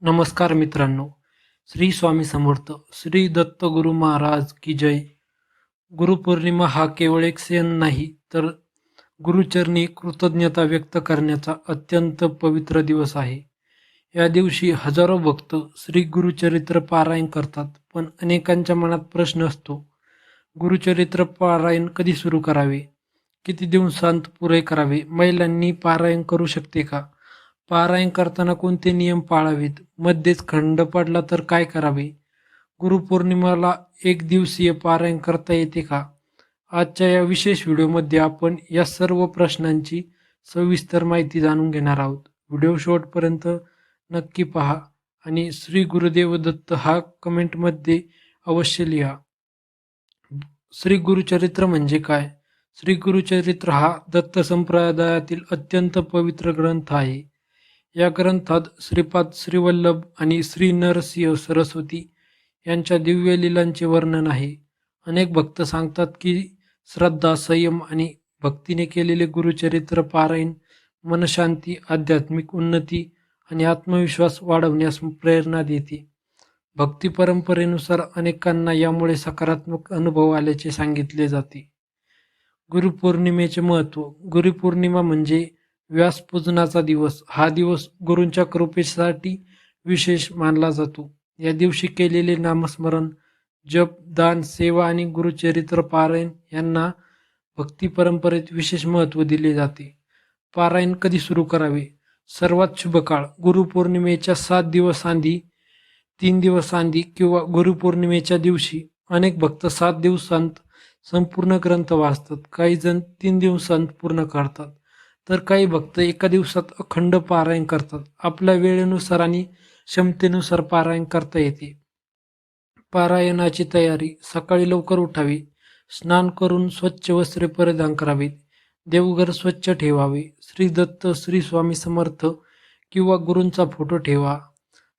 नमस्कार मित्रांनो. श्री स्वामी समर्थ. श्री दत्त गुरु महाराज की जय. गुरुपौर्णिमा हा केवळ एक सण नाही, तर गुरुचरणी कृतज्ञता व्यक्त करण्याचा अत्यंत पवित्र दिवस आहे. या दिवशी हजारो भक्त श्री गुरुचरित्र पारायण करतात. पण अनेकांच्या मनात प्रश्न असतो, गुरुचरित्र पारायण कधी सुरू करावे? किती दिवसांत पुरे करावे? महिलांनी पारायण करू शकते का? पारायण करताना कोणते नियम पाळावेत? मध्येच खंड पडला तर काय करावे? गुरुपौर्णिमेला एक दिवसीय पारायण करता येते का? आजच्या या विशेष व्हिडिओमध्ये आपण या सर्व प्रश्नांची सविस्तर माहिती जाणून घेणार आहोत. व्हिडिओ शेवटपर्यंत नक्की पहा आणि श्री गुरुदेव दत्त हा कमेंटमध्ये अवश्य लिहा. श्री गुरुचरित्र म्हणजे काय? श्री गुरुचरित्र हा दत्त संप्रदायातील अत्यंत पवित्र ग्रंथ आहे. या ग्रंथात श्रीपाद श्रीवल्लभ आणि श्री नरसिंह सरस्वती यांच्या दिव्य लीलांचे वर्णन आहे. अनेक भक्त सांगतात की श्रद्धा, संयम आणि भक्तीने केलेले गुरुचरित्र पारायण मनशांती, आध्यात्मिक उन्नती आणि आत्मविश्वास वाढवण्यास प्रेरणा देते. भक्ती परंपरेनुसार अनेकांना यामुळे सकारात्मक अनुभव आल्याचे सांगितले जाते. गुरुपौर्णिमेचे महत्त्व. गुरुपौर्णिमा म्हणजे व्यासपूजनाचा दिवस. हा दिवस गुरूंच्या कृपेसाठी विशेष मानला जातो. या दिवशी केलेले नामस्मरण, जप, दान, सेवा आणि गुरुचरित्र पारायण यांना भक्ती परंपरेत विशेष महत्त्व दिले जाते. पारायण कधी सुरू करावे? सर्वात शुभ काळ गुरुपौर्णिमेच्या 7 दिवस आधी, 3 दिवस आधी किंवा गुरुपौर्णिमेच्या दिवशी. अनेक भक्त 7 दिवसांत संपूर्ण ग्रंथ वाचतात. काही जण 3 दिवसांत पूर्ण करतात, तर काही भक्त एका दिवसात अखंड पारायण करतात. आपल्या वेळेनुसार आणि क्षमतेनुसार पारायण करता येते. पारायणाची तयारी. सकाळी लवकर उठावे, स्नान करून स्वच्छ वस्त्रे परिधान करावीत, देवघर स्वच्छ ठेवावे, श्री दत्त, श्री स्वामी समर्थ किंवा गुरूंचा फोटो ठेवा,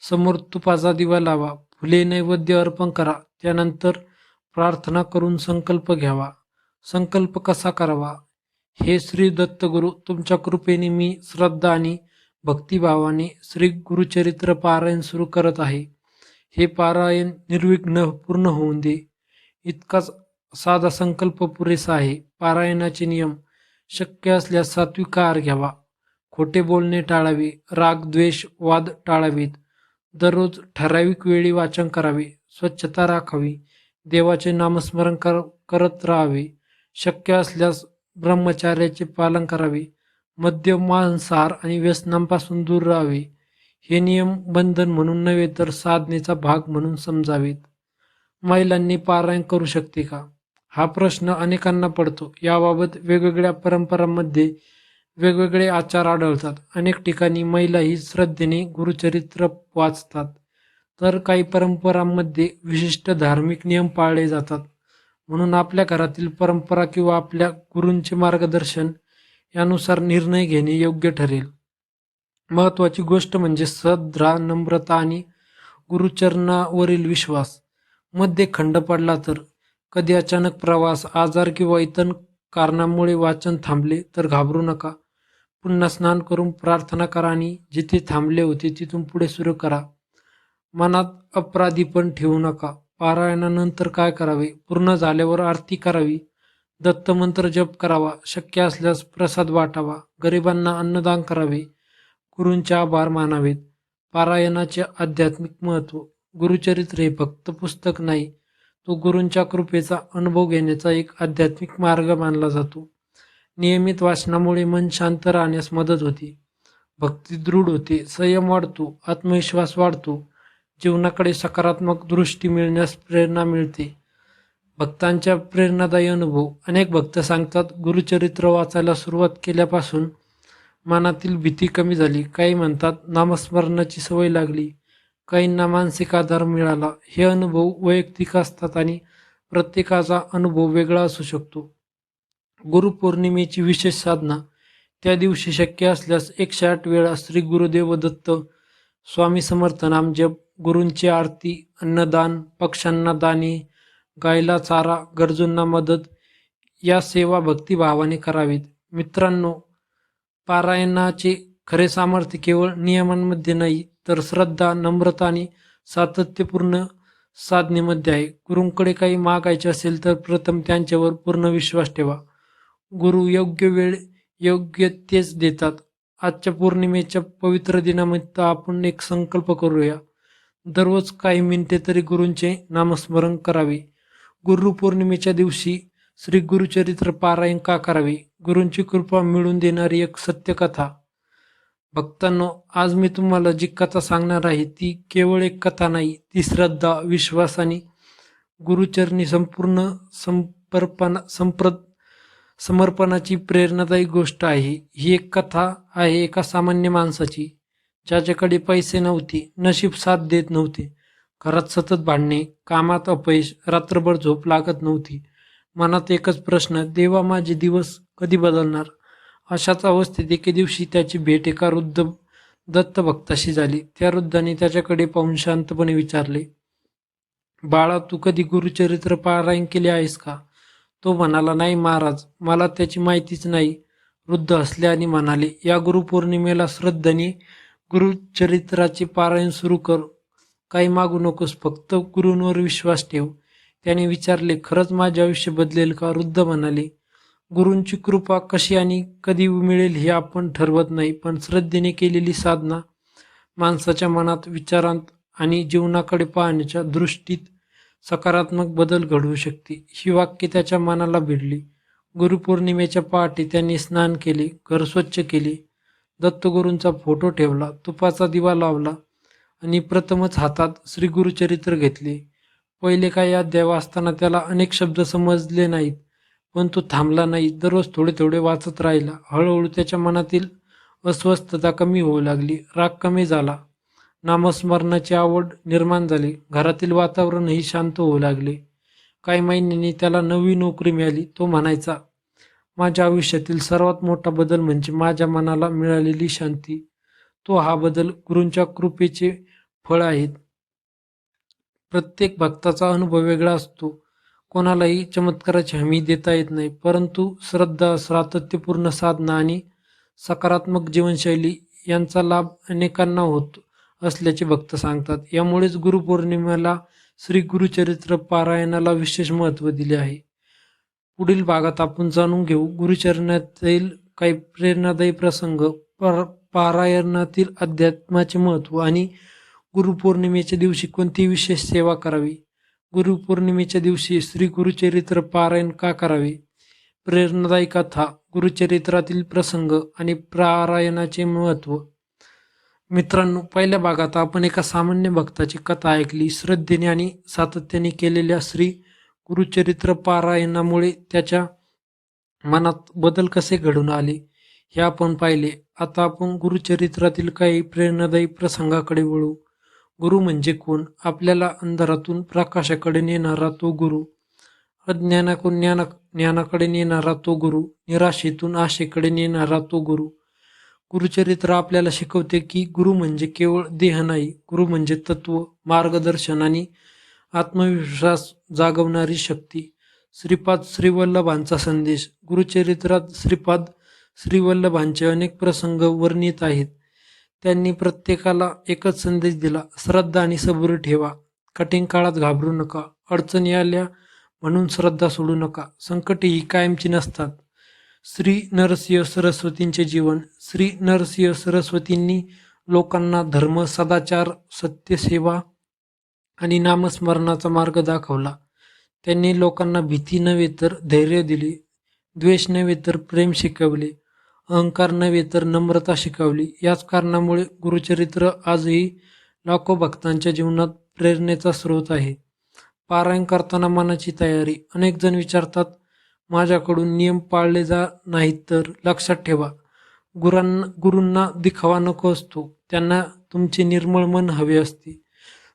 समोर तुपाचा दिवा लावा, फुले नैवेद्य अर्पण करा. त्यानंतर प्रार्थना करून संकल्प घ्यावा. संकल्प कसा करावा? हे श्री दत्तगुरु, तुमच्या कृपेने मी श्रद्धा आणि भक्तिभावाने श्री गुरुचरित्र पारायण सुरू करत आहे. हे पारायण निर्विघ्न पूर्ण होऊन दे. इतकाच साधा संकल्प पुरेसा आहे. पारायणाचे नियम. शक्य असल्यास सात्विक आहार घ्यावा, खोटे बोलणे टाळावे, राग, द्वेष, वाद टाळावेत, दररोज ठराविक वेळी वाचन करावे, स्वच्छता राखावी, देवाचे नामस्मरण करत राहावे, शक्य असल्यास ब्रह्मचार्याचे पालन करावे, मद्य, मांसाहार आणि व्यसनांपासून दूर राहावे. हे नियम बंधन म्हणून नव्हे तर साधनेचा भाग म्हणून समजावेत. महिलांनी पारायण करू शकते का? हा प्रश्न अनेकांना पडतो. याबाबत वेगवेगळ्या परंपरांमध्ये वेगवेगळे आचार आढळतात. अनेक ठिकाणी महिलाही श्रद्धेने गुरुचरित्र वाचतात, तर काही परंपरांमध्ये विशिष्ट धार्मिक नियम पाळले जातात. म्हणून आपल्या घरातील परंपरा किंवा आपल्या गुरूंचे मार्गदर्शन यानुसार निर्णय घेणे योग्य ठरेल. महत्त्वाची गोष्ट म्हणजे श्रद्धा, नम्रता आणि गुरुचरणावरील विश्वास. मध्ये खंड पडला तर, कधी अचानक प्रवास, आजार किंवा इतर कारणामुळे वाचन थांबले तर घाबरू नका. पुन्हा स्नान करून प्रार्थना करा आणि जिथे थांबले होते तिथून पुढे सुरू करा. मनात अपराधीपण ठेवू नका. पारायणानंतर काय करावे? पूर्ण झाल्यावर आरती करावी, दत्तमंत्र जप करावा, शक्य असल्यास प्रसाद वाटावा, गरिबांना अन्नदान करावे, गुरूंचे आभार मानावेत. पारायणाचे आध्यात्मिक महत्त्व. गुरुचरित्र हे फक्त पुस्तक नाही, तो गुरूंच्या कृपेचा अनुभव घेण्याचा एक आध्यात्मिक मार्ग मानला जातो. नियमित वाचनामुळे मन शांत राहण्यास मदत होते, भक्ती दृढ होते, संयम वाढतो, आत्मविश्वास वाढतो, जीवनाकडे सकारात्मक दृष्टी मिळण्यास प्रेरणा मिळते. भक्तांच्या प्रेरणादायी अनुभव. अनेक भक्त सांगतात, गुरुचरित्र वाचायला सुरुवात केल्यापासून मनातील भीती कमी झाली. काही म्हणतात नामस्मरणाची सवय लागली, काहींना मानसिक आधार मिळाला. हे अनुभव वैयक्तिक असतात आणि प्रत्येकाचा अनुभव वेगळा असू शकतो. गुरुपौर्णिमेची विशेष साधना. त्या दिवशी शक्य असल्यास 108 वेळा श्री गुरुदेव दत्त, स्वामी समर्थ नाम जप, गुरूंची आरती, अन्नदान, पक्ष्यांना दाणे, गायला चारा, गरजूंना मदत या सेवा भक्तिभावाने करावीत. मित्रांनो, पारायणाचे खरे सामर्थ्य केवळ नियमांमध्ये नाही, तर श्रद्धा, नम्रता आणि सातत्यपूर्ण साधनेमध्ये आहे. गुरूंकडे काही मागायचे असेल तर प्रथम त्यांच्यावर पूर्ण विश्वास ठेवा. गुरु योग्य वेळ योग्य तेच देतात. आजच्या पौर्णिमेच्या पवित्र दिनानिमित्त आपण एक संकल्प करूया. दररोज काही मिनिटे तरी गुरूंचे नामस्मरण करावे. गुरुपौर्णिमेच्या दिवशी श्री गुरुचरित्र पारायण का करावे? गुरूंची कृपा मिळवून देणारी एक सत्यकथा. भक्तांनो, आज मी तुम्हाला जी कथा सांगणार आहे ती केवळ एक कथा नाही, ती श्रद्धा, विश्वास आणि गुरुचरणी संपूर्ण समर्पणाची प्रेरणादायी गोष्ट आहे. ही एक कथा आहे एका सामान्य माणसाची, ज्याच्याकडे पैसे नव्हते, नशीब साथ देत नव्हते, घरात सतत भांडणे, कामात अपयश, रात्रभर झोप लागत नव्हती. मनात एकच प्रश्न, देवा माझे दिवस कधी बदलणार? अशाच अवस्थेत एके दिवशी त्याची भेट एका वृद्ध दत्तभक्ताशी झाली. त्या वृद्धाने त्याच्याकडे पाहून शांतपणे विचारले, बाळा, तू कधी गुरुचरित्र पारायण केले आहेस का? तो म्हणाला, नाही महाराज, मला त्याची माहितीच नाही. वृद्ध हसले आणि म्हणाले, या गुरुपौर्णिमेला श्रद्धेने गुरुचरित्राचे पारायण सुरू कर. काही मागू नकोस, फक्त गुरूंवर विश्वास ठेव. त्याने विचारले, खरंच माझे आयुष्य बदलेल का? वृद्ध म्हणाले, गुरूंची कृपा कशी आणि कधी मिळेल हे आपण ठरवत नाही, पण श्रद्धेने केलेली साधना माणसाच्या मनात, विचारांत आणि जीवनाकडे पाहण्याच्या दृष्टीत सकारात्मक बदल घडवू शकते. ही वाक्य त्याच्या मनाला भिडली. गुरुपौर्णिमेच्या पहाटे त्याने स्नान केले, घर स्वच्छ केले, दत्तगुरूंचा फोटो ठेवला, तुपाचा दिवा लावला आणि प्रथमच हातात श्री गुरुचरित्र घेतले. पहिले काही अध्याय वाचताना त्याला अनेक शब्द समजले नाहीत, पण तो थांबला नाही. दररोज थोडे थोडे वाचत राहिला. हळूहळू त्याच्या मनातील अस्वस्थता कमी होऊ लागली, राग कमी झाला, नामस्मरणाची आवड निर्माण झाली. घरातील वातावरणही शांत होऊ लागले. काही महिन्यांनी त्याला नवी नोकरी मिळाली. तो म्हणायचा, माझ्या आयुष्यातील सर्वात मोठा बदल म्हणजे माझ्या मनाला मिळालेली शांती. हा बदल गुरूंच्या कृपेचे फळ आहेत. प्रत्येक भक्ताचा अनुभव वेगळा असतो. कोणालाही चमत्काराची हमी देता येत नाही, परंतु श्रद्धा, सातत्यपूर्ण साधना आणि सकारात्मक जीवनशैली यांचा लाभ अनेकांना होत असल्याचे भक्त सांगतात. यामुळेच गुरुपौर्णिमेला श्री गुरुचरित्र पारायणाला विशेष महत्त्व दिले आहे. पुढील भागात आपण जाणून घेऊ गुरुचरणातील काही प्रेरणादायी प्रसंग, पारायणातील अध्यात्माचे महत्त्व आणि गुरुपौर्णिमेच्या दिवशी कोणती विशेष सेवा करावी. गुरुपौर्णिमेच्या दिवशी श्री गुरुचरित्र पारायण का करावे? प्रेरणादायी कथा, गुरुचरित्रातील प्रसंग आणि पारायणाचे महत्त्व. मित्रांनो, पहिल्या भागात आपण एका सामान्य भक्ताची कथा ऐकली. श्रद्धेने आणि सातत्याने केलेल्या श्री गुरुचरित्र पारायणामुळे त्याच्या मनात बदल कसे घडून आले हे आपण पाहिले. आता आपण गुरुचरित्रातील काही प्रेरणादायी प्रसंगाकडे वळू. गुरु म्हणजे कोण? आपल्याला अंधारातून प्रकाशाकडे नेणारा तो गुरु, अज्ञानाकडून ज्ञानाकडे नेणारा तो गुरु, निराशेतून आशेकडे नेणारा तो गुरु. गुरुचरित्र आपल्याला शिकवते की गुरु म्हणजे केवळ देह नाही, गुरु म्हणजे तत्व, मार्गदर्शन आणि आत्मविश्वास जागवणारी शक्ती. श्रीपाद श्रीवल्लभांचा संदेश. गुरुचरित्रात श्रीपाद श्रीवल्लभांचे अनेक प्रसंग वर्णित आहेत. त्यांनी प्रत्येकाला एकच संदेश दिला, श्रद्धा आणि सबुरी ठेवा. कठीण काळात घाबरू नका, अडचणी आल्या म्हणून श्रद्धा सोडू नका, संकटे ही कायमची नसतात. श्री नरसिंह सरस्वतींचे जीवन. श्री नरसिंह सरस्वतींनी लोकांना धर्म, सदाचार, सत्यसेवा आणि नामस्मरणाचा मार्ग दाखवला. त्यांनी लोकांना भीती नव्हे तर धैर्य दिले, द्वेष नव्हे तर प्रेम शिकवले, अहंकार नव्हे तर नम्रता शिकवली. याच कारणामुळे गुरुचरित्र आजही लाखो भक्तांच्या जीवनात प्रेरणेचा स्रोत आहे. पारायण करताना मनाची तयारी. अनेक जण विचारतात, माझ्याकडून नियम पाळले नाहीत तर? लक्षात ठेवा, गुरूंना दिखावा नको असतो, त्यांना तुमचे निर्मळ मन हवे असते.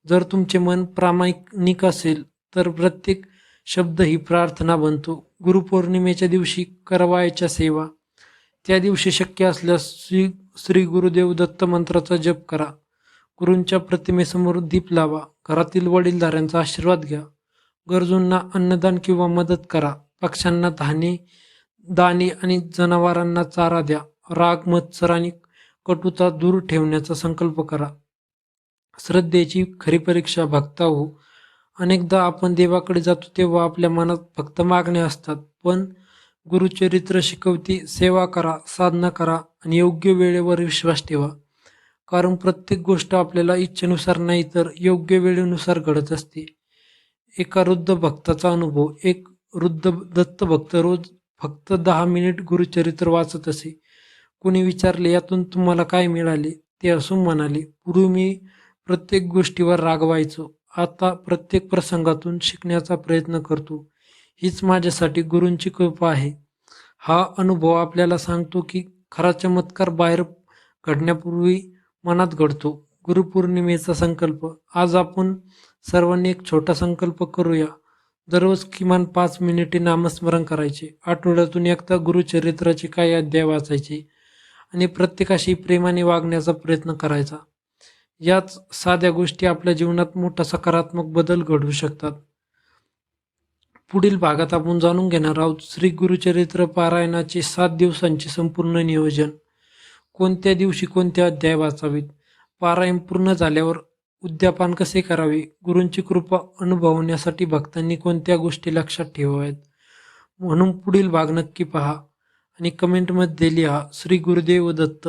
जर तुमचे मन प्रामाणिक असेल तर प्रत्येक शब्द ही प्रार्थना बनतो. गुरुपौर्णिमेच्या दिवशी करावयाच्या सेवा. त्या दिवशी शक्य असल्यास श्री गुरुदेव दत्त मंत्राचा जप करा. गुरूंच्या प्रतिमेसमोर दीप लावा. घरातील वडीलधाऱ्यांचा आशीर्वाद घ्या. गरजूंना अन्नदान किंवा मदत करा. पक्ष्यांना दाणे आणि जनावरांना चारा द्या. राग, मत्सर आणि कटुता दूर ठेवण्याचा संकल्प करा. श्रद्धेची खरी परीक्षा भक्ता हो. अनेकदा आपण देवाकडे जातो तेव्हा आपल्या मनात फक्त मागण्या असतात, पण गुरुचरित्र शिकवते सेवा करा, साधना करा आणि योग्य वेळेवर विश्वास ठेवा. कारण प्रत्येक गोष्ट आपल्याला इच्छेनुसार नाही तर योग्य वेळेनुसार घडत असते. एका वृद्ध भक्ताचा अनुभव. एक वृद्ध दत्त भक्त रोज फक्त 10 मिनिट गुरुचरित्र वाचत असे. कोणी विचारले, यातून तुम्हाला काय मिळाले? ते हसून म्हणाले, पूर्वी मी प्रत्येक गोष्टीवर रागवायचो. आता प्रत्येक प्रसंगातून शिकण्याचा प्रयत्न करतो. हीच माझ्यासाठी गुरूंची कृपा आहे. हा अनुभव आपल्याला सांगतो की खरा चमत्कार बाहेर घडण्यापूर्वी मनात घडतो. गुरुपौर्णिमेचा संकल्प. आज आपण सर्वांनी एक छोटा संकल्प करूया. दररोज किमान 5 मिनिटे नामस्मरण करायचे. आठवड्यातून एकदा गुरुचरित्राचे काही अध्याय वाचायचे आणि प्रत्येकाशी प्रेमाने वागण्याचा प्रयत्न करायचा. याच साध्या गोष्टी आपल्या जीवनात मोठा सकारात्मक बदल घडवू शकतात. पुढील भागात आपण जाणून घेणार आहोत श्री गुरुचरित्र पारायणाचे 7 दिवसांचे संपूर्ण नियोजन. कोणत्या दिवशी कोणते अध्याय वाचावेत, पारायण पूर्ण झाल्यावर उद्यापन कसे करावे, गुरूंची कृपा अनुभवण्यासाठी भक्तांनी कोणत्या गोष्टी लक्षात ठेवाव्यात. म्हणून पुढील भाग नक्की पहा आणि कमेंटमध्ये लिहा. श्री गुरुदेव दत्त.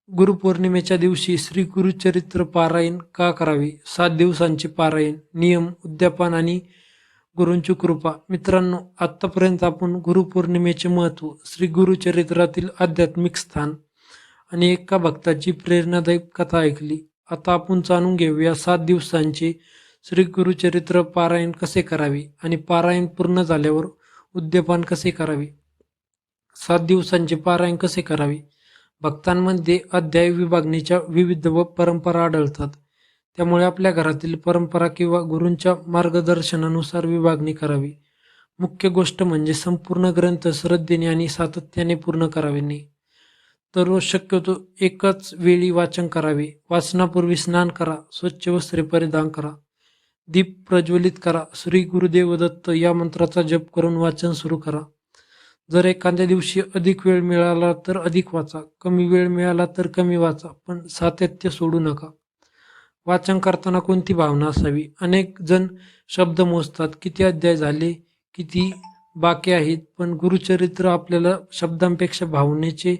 गुरुपौर्णिमेच्या दिवशी श्री गुरुचरित्र पारायण का करावे, 7 दिवसांचे पारायण, नियम, उद्यापन आणि गुरूंची कृपा. मित्रांनो, आत्तापर्यंत आपण गुरुपौर्णिमेचे महत्त्व, श्री गुरुचरित्रातील आध्यात्मिक स्थान आणि एका भक्ताची प्रेरणादायी कथा ऐकली. आता आपण जाणून घेऊया 7 दिवसांचे श्री गुरुचरित्र पारायण कसे करावे आणि पारायण पूर्ण झाल्यावर उद्यापन कसे करावे. 7 दिवसांचे पारायण कसे करावे. भक्तांमध्ये अध्याय विभागणीच्या विविध परंपरा आढळतात. त्यामुळे आपल्या घरातील परंपरा किंवा गुरूंच्या मार्गदर्शनानुसार विभागणी करावी. मुख्य गोष्ट म्हणजे संपूर्ण ग्रंथ श्रद्धेने आणि सातत्याने पूर्ण करावे नाही. दररोज शक्यतो एकाच वेळी वाचन करावे. वाचनापूर्वी स्नान करा, स्वच्छ वस्त्रे परिधान करा, दीप प्रज्वलित करा, श्री गुरुदेव दत्त या मंत्राचा जप करून वाचन सुरू करा. जर एखाद्या दिवशी अधिक वेळ मिळाला तर अधिक वाचा, कमी वेळ मिळाला तर कमी वाचा, पण सातत्य सोडू नका. वाचन करताना कोणती भावना असावी. अनेक जण शब्द मोजतात, किती अध्याय झाले, किती बाकी आहेत, पण गुरुचरित्र आपल्याला शब्दांपेक्षा भावनेचे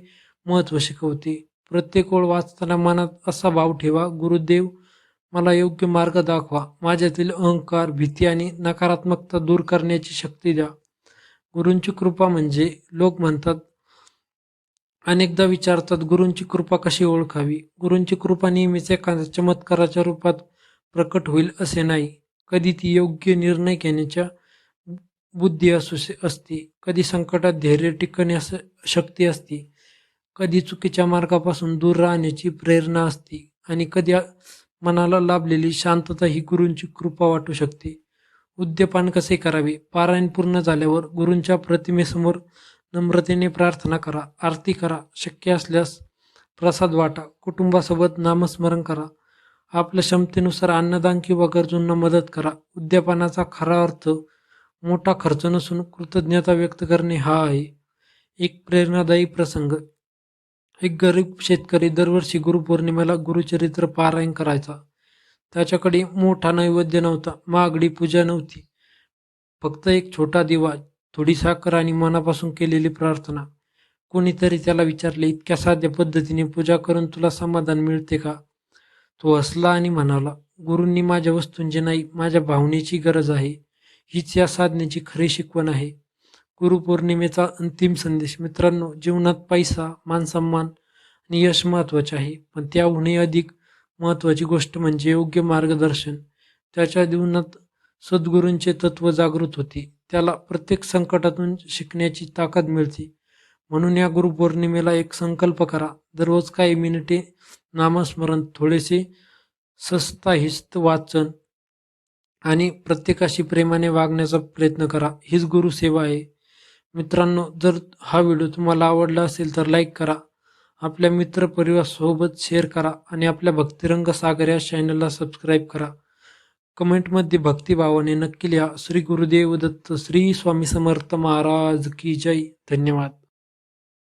महत्त्व शिकवते. प्रत्येक ओळ वाचताना मनात असा भाव ठेवा, गुरुदेव मला योग्य मार्ग दाखवा, माझ्यातील अहंकार, भीती आणि नकारात्मकता दूर करण्याची शक्ती द्या. गुरूंची कृपा म्हणजे लोक म्हणतात, अनेकदा विचारतात, गुरूंची कृपा कशी ओळखावी. गुरूंची कृपा नेहमीच एखाद्या चमत्काराच्या रूपात प्रकट होईल असे नाही. कधी ती योग्य निर्णय घेण्याच्या बुद्धी असते, कधी संकटात धैर्य टिकण्यास शक्ती असते, कधी चुकीच्या मार्गापासून दूर राहण्याची प्रेरणा असते आणि कधी मनाला लाभलेली शांतता ही गुरूंची कृपा वाटू शकते. उद्यापन कसे करावे. पारायण पूर्ण झाल्यावर गुरूंच्या प्रतिमेसमोर नम्रतेने प्रार्थना करा, आरती करा, शक्य असल्यास प्रसाद वाटा, कुटुंबासोबत नामस्मरण करा, आपल्या क्षमतेनुसार अन्नदान किंवा गरजूंना मदत करा. उद्यापनाचा खरा अर्थ मोठा खर्च नसून कृतज्ञता व्यक्त करणे हा आहे. एक प्रेरणादायी प्रसंग. एक गरीब शेतकरी दरवर्षी गुरुपौर्णिमेला गुरुचरित्र पारायण करायचा. त्याच्याकडे मोठा नैवेद्य नव्हता, महागडी पूजा नव्हती, फक्त एक छोटा दिवा, थोडी साखर आणि मनापासून केलेली प्रार्थना. कोणीतरी त्याला विचारले, इतक्या साध्या पद्धतीने पूजा करून तुला समाधान मिळते का? तो हसला आणि म्हणाला, गुरूंनी माझ्या वस्तूंची नाही, माझ्या भावनेची गरज आहे. हीच या साधनेची खरी शिकवण आहे. गुरुपौर्णिमेचा अंतिम संदेश. मित्रांनो, जीवनात पैसा, मानसन्मान आणि यश महत्त्वाचे आहे, पण त्याहूनही अधिक महत्त्वाची गोष्ट म्हणजे योग्य मार्गदर्शन. त्याच्या जीवनात सद्गुरूंचे तत्व जागृत होते. त्याला प्रत्येक संकटातून शिकण्याची ताकद मिळते. म्हणून या गुरुपौर्णिमेला एक संकल्प करा. दररोज काही मिनिटे नामस्मरण, थोडेसे सस्ताहिस्त वाचन आणि प्रत्येकाशी प्रेमाने वागण्याचा प्रयत्न करा. हीच गुरुसेवा आहे. मित्रांनो, जर हा व्हिडिओ तुम्हाला आवडला असेल तर लाईक करा, आपल्या मित्रपरिवारासोबत शेअर करा आणि आपल्या भक्तिरंग सागर या चॅनलला सबस्क्राईब करा. कमेंटमध्ये भक्तिभावाने नक्की लिहा. श्री गुरुदेव दत्त. श्री स्वामी समर्थ महाराज की जय. धन्यवाद.